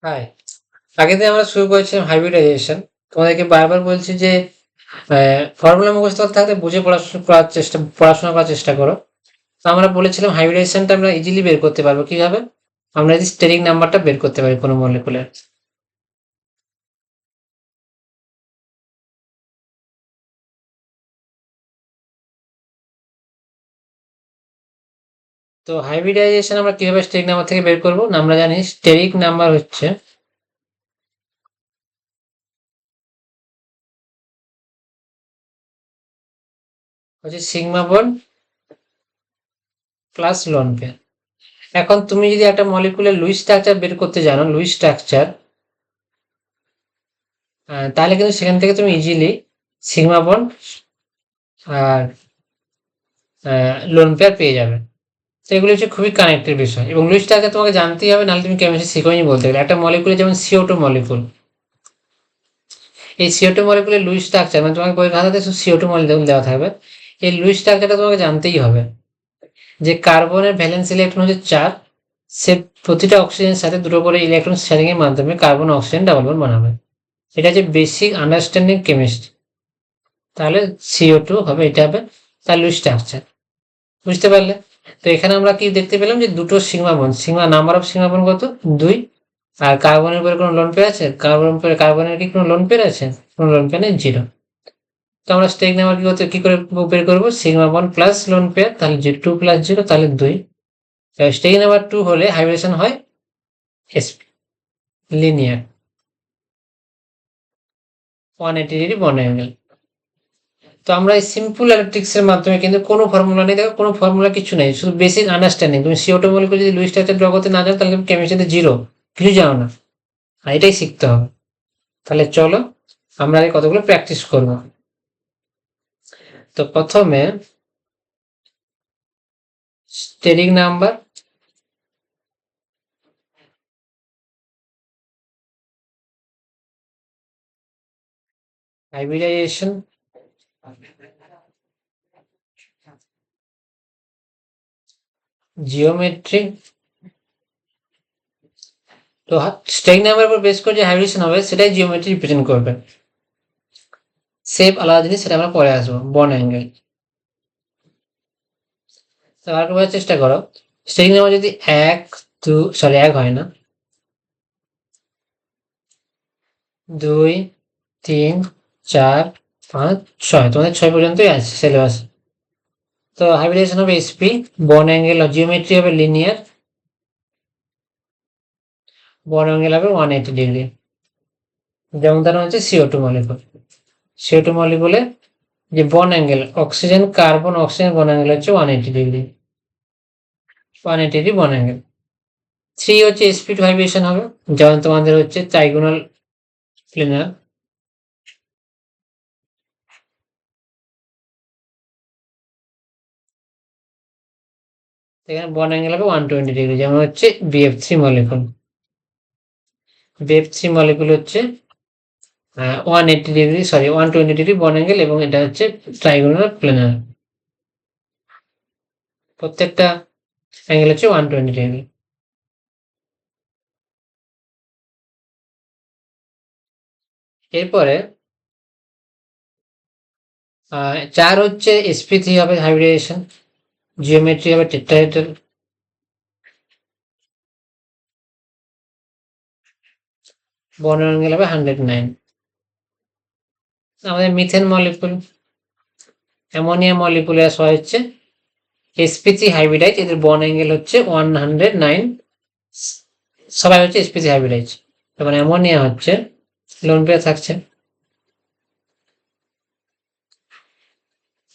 High, আগে দিয়ে আমরা শুরু করেছিলাম হাইব্রিডাইজেশন। তোমাদেরকে বারবার বলছি যে ফর্মুলা মুখস্থ থাকতে বুঝে পড়াশোনা করার চেষ্টা করো। তো আমরা বলেছিলাম হাইব্রিডাইজেশনটা আমরা ইজিলি বের করতে পারবো কিভাবে? আমরা যদি স্টেরিক নাম্বারটা বের করতে পারি কোনো মলিকুলের। তো হাইব্রিডাইজেশন আমরা কিভাবে স্টেরিক নাম্বার থেকে বের করবো? না, আমরা জানি স্টেরিক নাম্বার হচ্ছে sigma bond plus lone pair. এখন তুমি যদি একটা মলিকুলের লুইস স্ট্রাকচার বের করতে জানো, লুইস স্ট্রাকচার, তাহলে কিন্তু সেখান থেকে তুমি ইজিলি সিগমা বন্ড আর লোন পেয়ার পেয়ে যাবে। তো এগুলো হচ্ছে খুবই কানেক্টেড বিষয়, এবং লুইসটাকে তোমাকে জানতেই হবে, নাহলে তুমি কেমিস্ট্রি শিখোনি বলতে গেলে। একটা মলিকুলে যেমন CO2 মলিকুল, এই CO2 মলিকুলের লুইস স্ট্রাকচার, মানে তোমাকে বইয়ের খাতাতে CO2 মলিকুল দেওয়া থাকবে। এই লুইস স্ট্রাকচারটা তোমাকে জানতেই হবে যে কার্বনের ভ্যালেন্স ইলেকট্রন হচ্ছে 4, সে প্রতিটা অক্সিজেনের সাথে দুটো করে ইলেকট্রন শেয়ারিং এর মাধ্যমে কার্বন অক্সিজেন ডাবল বন্ড বানাবে। এটা হচ্ছে বেসিক আন্ডারস্ট্যান্ডিং কেমিস্ট্রি। তাহলে CO2 হবে, এটা হবে তার লুইস স্ট্রাকচার। বুঝতে পারলে? তো এখানে আমরা কি দেখতে পেলাম যে দুটো sigma bond, sigma number of sigma bond কত? 2। আর কার্বনের উপরে কোনো লোন পেয়ার আছে? কার্বনের কি কোনো লোন পেয়ার আছে? কোনো লোন পেয়ার নেই, 0। তো আমরা স্টেক নাম্বার কি করে বের করবো? Sigma bond plus lone pair, তাহলে 2 প্লাস 0 তাহলে 2। স্টেক নাম্বার 2 হলে হাইব্রিডেশন হয় sp, linear, 180 degree bond angle. তো আমরা এই সিম্পল ইলেকট্রিক্স এর মাধ্যমে, কিন্তু কোনো ফর্মুলা নেই, দেখো কোনো ফর্মুলা কিছু নেই, শুধু বেসিক আন্ডারস্ট্যান্ডিং। তুমি CO2 মলিকুল যদি লুইস স্ট্রাকচার ড্র করতে না জানো, তাহলে তুমি কেমিস্ট্রিতে 0, কিছু জানো না। আর এটাই শিখতে হবে। তাহলে চলো আমরা এই কতগুলো প্র্যাকটিস করব। তো প্রথমে স্টেরিক নাম্বার, হাইব্রিডাইজেশন, জিওমেট্রি। তো স্টেরিক নাম্বার উপর বেস করে যে হাইব্রিডেশন হবে সেটাই জিওমেট্রি রিপ্রেজেন্ট করবে। শেপ আলাদা জিনিস, সেটা আমরা পরে আসবো। বন্ড অ্যাঙ্গেল, তো আর বোঝার চেষ্টা করো। স্টেরিক নাম্বার যদি 1, 2, সরি 1 হয় না, 2, 3, 4, 5, 6, তোমাদের 6 পর্যন্তই আছে সিলেবাস। তো হাইব্রিডেশন হবে SP, বন্ড অ্যাঙ্গেল জিওমেট্রি হবে লিনিয়ার, বন্ড অ্যাঙ্গেল হবে 180 ডিগ্রি। যেমন ধরো হচ্ছে CO2 মলিকুল, CO2 মলিকুলে যে bond angle, oxygen carbon oxygen bond angle হচ্ছে 180 ডিগ্রি, 180 ডিগ্রি বন্ড অ্যাঙ্গেল। 3 হচ্ছে sp2 হাইব্রিডেশন হবে, যেমন তোমাদের হচ্ছে ট্রাইগোনাল প্লেনার, এখানে বন্ড অ্যাঙ্গেল হবে 120 ডিগ্রি, যেমন হচ্ছে BF3 মলিকুল। BF3 মলিকুল হচ্ছে 180 degree, sorry 120 degree bond angle, এবং এটা হচ্ছে ট্রাইগোনাল প্লেনার। প্রত্যেকটা অ্যাঙ্গেল হচ্ছে 120 ডিগ্রি। এরপরে 4 হচ্ছে sp3 হবে হাইব্রিডেশন, জিওমেট্রি হবে টেট্রাহেড্রাল, বন্ড অ্যাঙ্গেল হবে 109। আমাদের মিথেন মলিকুল, অ্যামোনিয়া মলিকুলের সহ হচ্ছে sp3 হাইব্রিডাইজ, এদের বন্ড অ্যাঙ্গেল হচ্ছে 109। সবাই হচ্ছে sp3 হাইব্রিডাইজ। এবং অ্যামোনিয়া হচ্ছে লোন পেয়ার থাকছে।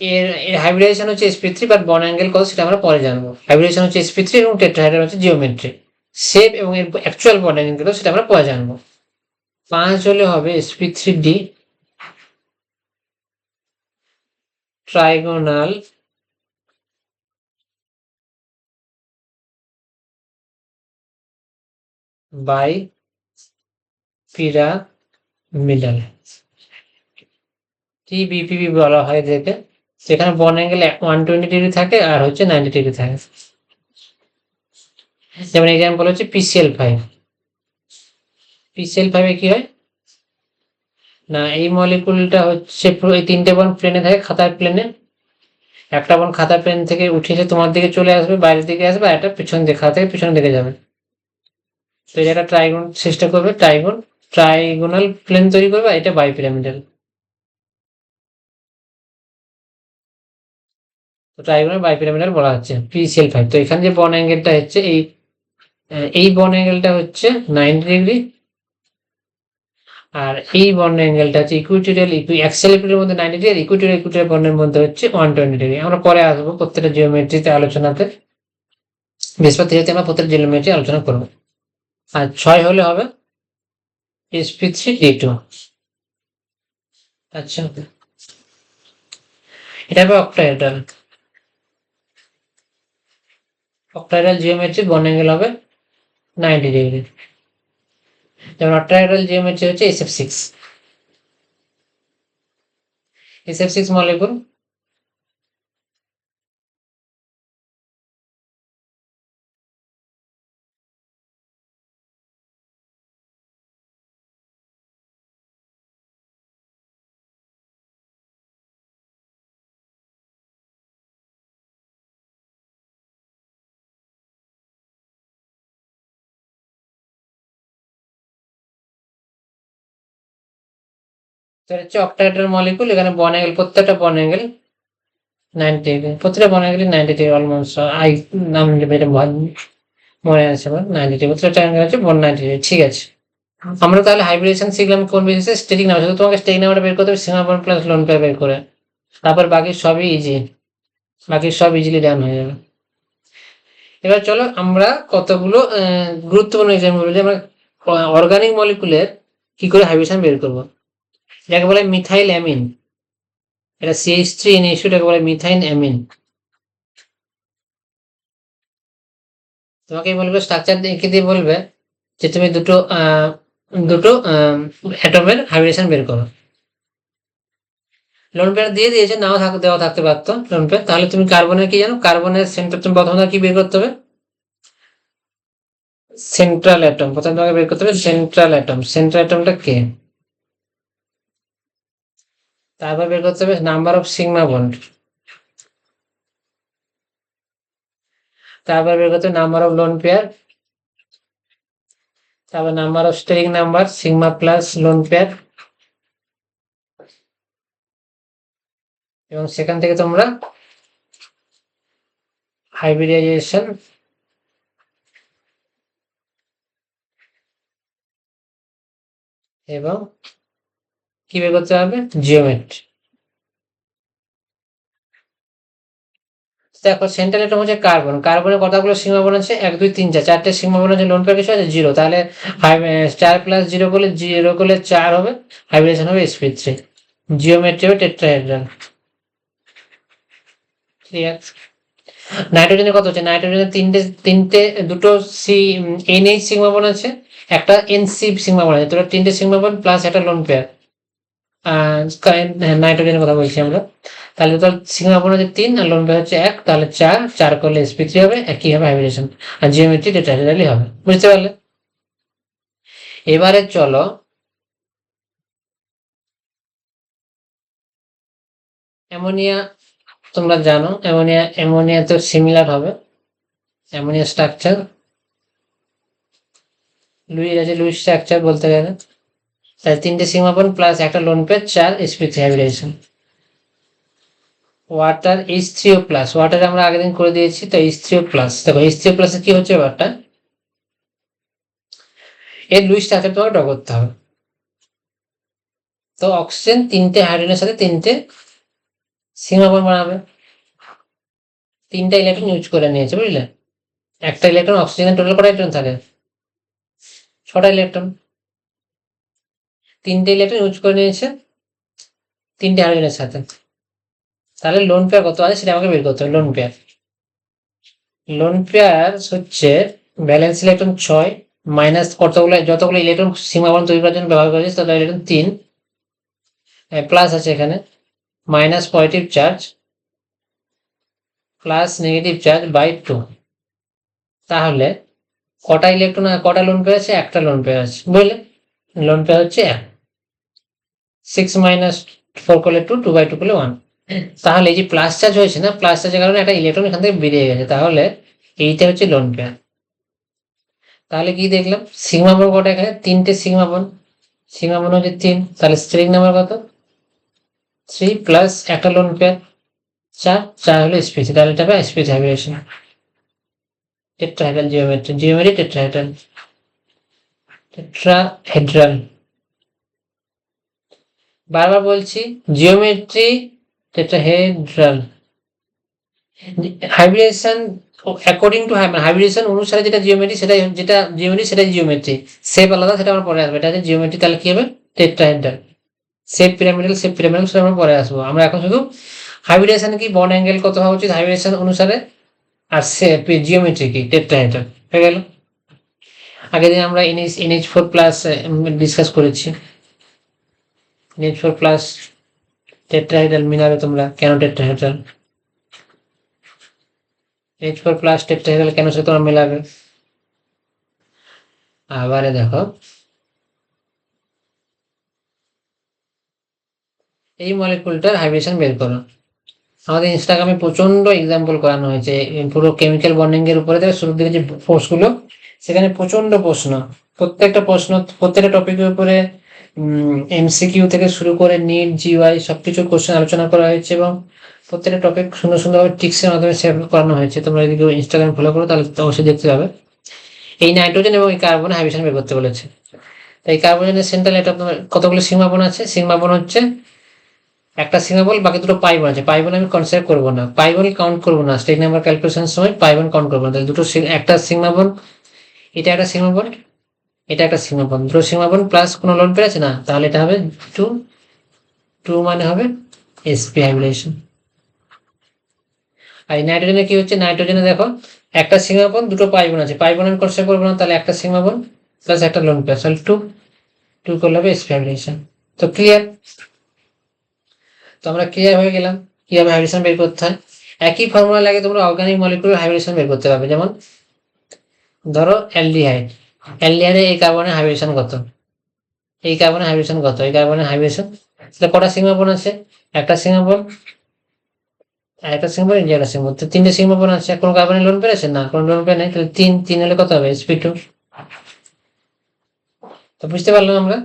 এর হাইব্রিডাইজেশন হচ্ছে sp3, বাট বন্ড অ্যাঙ্গেল কত সেটা আমরা পরে জানবো। হাইব্রিডাইজেশন হচ্ছে sp3 এবং টেট্রাহেড্রাল হচ্ছে জিওমেট্রি। শেপ এবং এর অ্যাকচুয়াল বন্ড অ্যাঙ্গেল সেটা আমরা পরে জানবো। 5 হলে হবে sp3d, trigonal by pyramidal, TBPB বলা হয় এদেরকে। সেখানে বন্ড অ্যাঙ্গেল 120 ডিগ্রি থাকে আর হচ্ছে 90 ডিগ্রি থাকে। যেমন এক্সাম্পল হচ্ছে PCl5। pCl5 কি হয় না, এই মলিকুলটা হচ্ছে এই 3টে বন্ড প্লেনে থাকে, খাতার প্লেনে। একটা বন্ড খাতার প্লেন থেকে উঠে এসে তোমার দিকে চলে আসবে, বাইরের দিকে আসবে, আর একটা পিছন দিকে, খাতা থেকে পিছনের দিকে যাবে। তো এটা একটা ট্রাইগন চেষ্টা করবে, ট্রাইগোনাল প্লেন তৈরি করবে, আর এটা বাইপিরামিডাল। তো ট্রাইগোনাল বাইপিরামিডাল বলা হচ্ছে pCl5। তো এখানে যে বন অ্যাঙ্গেলটা হচ্ছে এই বন অ্যাঙ্গেলটা হচ্ছে 90 ডিগ্রি, আর এই বন অ্যাঙ্গেলটা হচ্ছে ইকুইটোরিয়াল অ্যাক্সিয়াল ইকুইটোরিয়াল মধ্যে 90 ডিগ্রি, আর ইকুইটোরিয়াল ইকুইটোরিয়াল বন্ডের মধ্যে হচ্ছে 120 ডিগ্রি। আমরা পরে আসবো প্রত্যেকটা জিওমেট্রিতে আলোচনাতে, বৃহস্পতিতে আমরা প্রত্যেক জিওমেট্রি আলোচনা করবো। আর 6 হলে হবে sp3d2। আচ্ছা, এটা হবে অক্টাহেড্রাল। অক্টাহেড্রাল জিওমেট্রি বন অ্যাঙ্গেল হবে 90 ডিগ্রি। যেমন অক্টাহেড্রাল জিওমেট্রি হচ্ছে SF6। SF6 মলিকুল হচ্ছে অক্টাহেড্রাল মলিকুল। এখানে বন অ্যাঙ্গেল, প্রত্যেকটা বন অ্যাঙ্গেল 90 ডিগ্রি, প্রত্যেকটা বন অ্যাঙ্গেল 90 ডিগ্রি অলমোস্ট। আই নাম এটা মনে আছে আমার, 90 ডিগ্রি প্রত্যেকটা অ্যাঙ্গেল হচ্ছে 190 ডিগ্রি। ঠিক আছে, আমরা তাহলে হাইব্রিডেশন শিখলাম কোন বেসিসে, স্ট্যাটিক নাম্বার। শুধু তোমাকে স্ট্যাটিক নাম্বারটা বের করতে হবে, sigma bond plus lone pair বের করে, তারপর বাকি সবই ইজি, বাকি সব ইজিলি ডান হয়ে যাবে। এবার চলো আমরা কতগুলো গুরুত্বপূর্ণ এক্সাম্পল, যে আমরা অর্গানিক মলিকুলের কি করে হাইব্রিডেশন বের করবো। যাকে বলে মিথাইল অ্যামিন, এটা CH3NH2, এটাকে বলে মিথাইল অ্যামিন। তোমাকে এই মলিকুলার স্ট্রাকচার এঁকে দিয়ে বলবে যে তুমি দুটো অ্যাটমের হাইব্রিডেশন বের করো। লোন পেয়ার দিয়ে দিয়েছে, নাও দেওয়া থাকতে পারতো লোন পেয়ার। তাহলে তুমি কার্বনের কি জানো, কার্বনের সেন্টার তুমি প্রথমে কি বের করতে হবে, সেন্ট্রাল অ্যাটম। প্রথমে তোমাকে বের করতে হবে সেন্ট্রাল অ্যাটম, সেন্ট্রাল অ্যাটমটা কে। তারপর বের করতে হবে নাম্বার অফ সিগমা বন্ড, তারপর বের করতে হবে নাম্বার অফ লোন পেয়ার, তারপর number of steric number sigma plus lone pair, এবং সেখান থেকে তোমরা হাইব্রিডাইজেশন এবং কি বের করতে হবে, জিওমেট্রি। দেখো সেন্ট্রাল অ্যাটম হচ্ছে কার্বন, কার্বনের কতগুলো সিগমা বন্ড আছে, 1 2 3 4, 4টে সিগমা বন্ড আছে, লোন পেয়ার কিছু আছে 0। তাহলে 4 প্লাস 0 করলে 0 করলে 4 হবে, হাইব্রিডেশন হবে sp3, জিওমেট্রি হবে টেট্রাহেড্রাল। ঠিক আছে, নাইট্রোজেনের কত হচ্ছে, নাইট্রোজেনের তিনটে দুটো NH সিগমা বন্ড আছে, একটা NC সিগমা বন্ড আছে, তোরা 3টে সিগমা বন্ড প্লাস একটা লোন পেয়ার। নাইট্রোজেনের কথা বলছি আমরা। তাহলে তো সিগমা বন্ড হচ্ছে 3 আর লোন পেয়ার হচ্ছে 1, তাহলে 4 করলে sp3 হবে, একই হবে হাইব্রিডেশন, আর জিওমেট্রি টেট্রাহেড্রালই হবে। বুঝতে পারলে? এবারে চলো অ্যামোনিয়া। তোমরা জানো অ্যামোনিয়া তো সিমিলার হবে, অ্যামোনিয়া স্ট্রাকচার লুইস স্ট্রাকচার বলতে গেলে। তাহলে 3টে সিগমা বন্ড প্লাস একটা lone pair, 4 sp3 hybridisation. Water H3O plus, water আমরা আগের দিন করে দিয়েছি, তো H3O প্লাস। দেখো H3O প্লাসে কি হচ্ছে ব্যাপারটা, এর লুইস স্ট্রাকচার তোমাকে ড্র করতে হবে। তো অক্সিজেন 3টে হাইড্রোজেনের সাথে 3টে সিগমা বন্ড বানাবে, 3টা ইলেকট্রন ইউজ করে নিয়েছে, বুঝলে। একটা ইলেকট্রন, অক্সিজেনের টোটাল কটা ইলেকট্রন থাকে, 6টা ইলেকট্রন। 3টে ইলেকট্রন ইউজ করে নিয়েছে 3টে হাইড্রোজেনের সাথে। তাহলে লোন পেয়ার কত আছে সেটা আমাকে বের করতে হবে। লোন পেয়ার হচ্ছে ভ্যালেন্স ইলেকট্রন 6 মাইনাস যতগুলো ইলেকট্রন সীমা বন্ধ তৈরি করার জন্য ব্যবহার করেছে, তত ইলেকট্রন 3, প্লাস আছে এখানে minus positive charge plus negative charge by 2। তাহলে কটা ইলেকট্রন, কটা লোন পেয়ার আছে, একটা লোন পেয়ার আছে, বুঝলে। লোন পেয়ার হচ্ছে 1, 6 - 4 করলে 2, 2/2 করলে 1। তাহলে এই যে প্লাস চার্জ হয়েছে না, প্লাস চার্জের কারণে একটা ইলেকট্রন এখান থেকে বেরিয়ে গেছে, তাহলে এইটা হচ্ছে লোন পেয়ার। তাহলে কি দেখলাম, সিগমা বন্ড কটা এখানে, 3টে সিগমা বন্ড, সিগমা বন্ড হচ্ছে 3, তাহলে স্ট্রিং নাম্বার কত, 3 প্লাস একটা লোন পেয়ার 4, 4 হলো স্পেস, তাহলে এটা হবে space hybridisation. Tetrahedral geometry, geometry tetrahedral, tetrahedral, বারবার বলছি geometry tetrahedral. Hybridisation according to hybridisation অনুসারে যেটা জিওমেট্রি সেটাই, যেটা জিওমেট্রি সেটাই জিওমেট্রি, শেপ আলাদা সেটা আমরা পরে আসবে। এটা হচ্ছে জিওমেট্রি, তাহলে কি হবে tetrahedral. Shape pyramidal, shape pyramidal সেটা আমরা পরে আসবো। আমরা এখন শুধু হাইব্রিডেশন কি, বন্ড অ্যাঙ্গেল কত হওয়া উচিত হাইব্রিডেশন অনুসারে, আর শেপ জিওমেট্রি কি টেট্রাহেড্রাল হয়ে গেল। আগের দিন আমরা NH4 প্লাস ডিসকাস করেছি। NH4 প্লাস টেট্রাহেড্রাল মিলাবে তোমরা, কেন টেট্রাহেড্রাল, NH4 প্লাস টেট্রাহেড্রাল কেন সে তোমরা মেলাবে। আবারে দেখো, এই মলিকুলটার হাইব্রিডেশন বের করো। আমাদের ইনস্টাগ্রামে প্রচন্ড এক্সাম্পল করানো হয়েছে পুরো কেমিক্যাল বন্ডিং এর উপরে, শুরুর দিকে যে ফোর্সগুলো, সেখানে প্রচন্ড প্রশ্ন, প্রত্যেকটা প্রশ্ন প্রত্যেকটা টপিকের উপরে MCQ থেকে শুরু করে নিট GY সবকিছু কোশ্চেন আলোচনা করা হয়েছে, এবং প্রত্যেকটা টপিক সুন্দর সুন্দরভাবে টিক্সের মাধ্যমে সেভ করানো হয়েছে। তোমরা যদি কেউ ইনস্টাগ্রাম ফলো করো তাহলে অবশ্যই দেখতে পাবে। এই নাইট্রোজেন এবং এই কার্বন হাইব্রিডেশন বের করতে বলেছে। তাই কার্বনের সেন্ট্রাল এটা কতগুলো সিগমা বন্ড আছে, সিগমা বন্ড হচ্ছে একটা সিগমা বল, বাকি দুটো পাই বন্ড আছে। পাই বন্ড আমি কনসিডার করবো না, পাই বন্ড কাউন্ট করবো না, স্টেট নাম্বার ক্যালকুলেশনের সময় পাই বন্ড কাউন্ট করবো না। তাহলে দুটো একটা সিগমা বন্ড, এটা একটা সিগমা বন্ড, এটা একটা সিগমা বন্ড, দুটো সিগমা বন্ড প্লাস কোনো লোন পেয়ার আছে না, তাহলে এটা হবে 2, 2 মানে হবে sp হাইব্রিডেশন। আর নাইট্রোজেনে কি হচ্ছে, নাইট্রোজেনে দেখো একটা সিগমা বন্ড, দুটো পাই বন্ড আছে, পাই বন্ড আমি কনসিডার করবো না, তাহলে একটা সিগমা বন্ড প্লাস একটা লোন পেয়ার, তাহলে 2, 2 করলে হবে sp হাইব্রিডেশন। তো ক্লিয়ার, তো আমরা ক্লিয়ার হয়ে গেলাম কিভাবে হাইব্রিডেশন বের করতে হয়। একই ফর্মুলা লাগে তোমরা অর্গানিক মলিকুলার হাইব্রিডেশন বের করতে পারবে। যেমন ধরো অ্যালডিহাইড, অ্যালডিহাইডে এই কার্বনের হাইব্রিডেশন কত, এই কার্বনের হাইব্রিডেশন কত, এই কার্বনের হাইব্রিডেশন, তাহলে কটা সিগমা বন্ড আছে, একটা সিগমা বন্ড, একটা সিগমা বন্ড, একটা সিগমা বন্ড, তো 3টে সিগমা বন্ড আছে। কোনো কার্বনের লোন পেয়ার আছে না, কোনো লোন পেয়ার নেই, তাহলে 3, 3 হলে কত হবে sp2। তো বুঝতে পারলাম আমরা।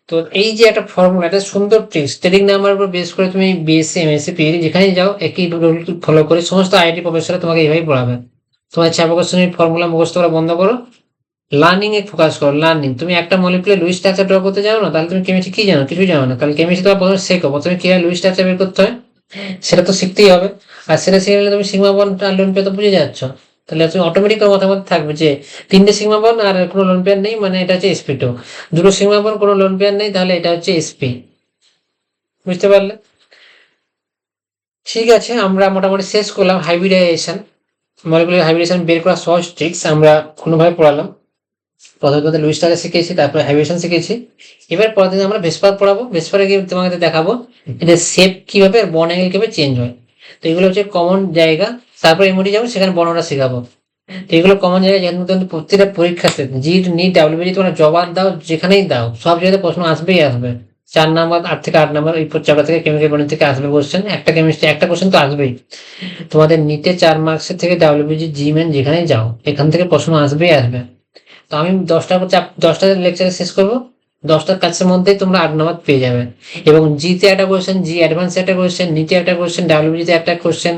তো এই যে একটা ফর্মুলা, একটা সুন্দর ট্রিক্স, স্টেটিক নাম্বার উপর বেস করে তুমি BSc MSc PhD যেখানেই যাও একই রুল ফলো করে সমস্ত IIT প্রফেসর তোমাকে এইভাবেই পড়াবে। তোমার চাপাকর্ষণের ফর্মুলা মুখস্থ করা বন্ধ করো, লার্নিং এ ফোকাস করো। লার্নিং, তুমি একটা মলিকুলার লুইস স্ট্রাকচার ড্র করতে জানো না, তাহলে তুমি কেমিস্ট্রি কি জানো, কিছুই জানো না। তাহলে কেমিস্ট্রি তোমার প্রথমে শেখো, প্রথমে কিভাবে লুইস স্ট্রাকচার বের করতে হয় সেটা তো শিখতেই হবে। আর সেটা শিখে নিলে তুমি সিগমা বন্ড আর লোন পেয়ার তো বুঝে যাচ্ছ, তাহলে তুমি অটোমেটিক মাথার মধ্যে থাকবে যে 3টে সিগমা বন্ড আর কোনো লোন পেয়ার নেই, মানে এটা হচ্ছে sp2, দুটো সিগমা বন্ড কোনো লোন পেয়ার নেই, তাহলে এটা হচ্ছে sp। বুঝতে পারলে? ঠিক আছে, আমরা মোটামুটি শেষ করলাম হাইব্রিডাইজেশন, মলিকুলার হাইব্রিডেশন বের করা সহজ ট্রিক্স আমরা কোনোভাবে পড়ালাম। প্রথমে লুইস স্টার শিখেছি, তারপরে হাইব্রিডেশন শিখেছি। এবার পরের দিন আমরা ভেসপার পড়াবো, ভেসপারে গিয়ে তোমাকে দেখাবো এটা শেপ কিভাবে আর বর্ণ অ্যাঙ্গেল কিভাবে চেঞ্জ হয়। তো এগুলো হচ্ছে কমন জায়গা। তারপরে এমনি যাবো, সেখানে বর্ণনা শেখাবো। তো এগুলো কমন জায়গা, যেখানে কিন্তু প্রত্যেকটা পরীক্ষাতে জিট নিট WBD তোমরা জবাব দাও, যেখানেই দাও সব জায়গাতে প্রশ্ন আসবেই আসবে। 4 নাম্বার 8 থেকে 8 নাম্বার এই চ্যাপ্টার থেকে কেমিক্যাল বন্ডিং থেকে আসবে কোশ্চেন, একটা কেমিস্ট্রি একটা কোশ্চেন তো আসবেই। তোমাদের নিটে 4 মার্কসের থেকে WBG জিমেন যেখানেই যাও এখান থেকে প্রশ্ন আসবেই আসবে। তো আমি 10টার পর 10টা লেকচারে শেষ করবো, 10টার কাছের মধ্যেই তোমরা 8 নাম্বার পেয়ে যাবে। এবং জিতে একটা কোশ্চেন, জি অ্যাডভান্সে একটা কোশ্চেন, নিটে একটা কোশ্চেন, WBGতে একটা কোশ্চেন,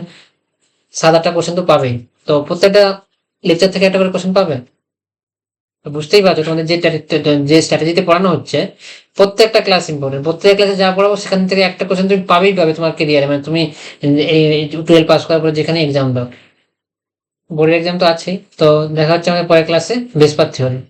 7-8টা কোশ্চেন তো পাবেই। তো প্রত্যেকটা লেকচার থেকে একটা করে কোশ্চেন পাবে। তো বুঝতেই পারছো তোমাদের যে স্ট্র্যাটেজিতে পড়ানো হচ্ছে, প্রত্যেকটা ক্লাস ইম্পর্টেন্ট, প্রত্যেকটা ক্লাসে যা পড়াবো সেখান থেকে একটা কোশ্চেন তুমি পাবেই পাবে তোমার কেরিয়ারে, মানে তুমি এই 12 পাস করার পরে যেখানে এক্সাম দাও, বোর্ডের এক্সাম তো আছেই। তো দেখা হচ্ছে আমাদের পরের ক্লাসে, বেসপার থিওরি।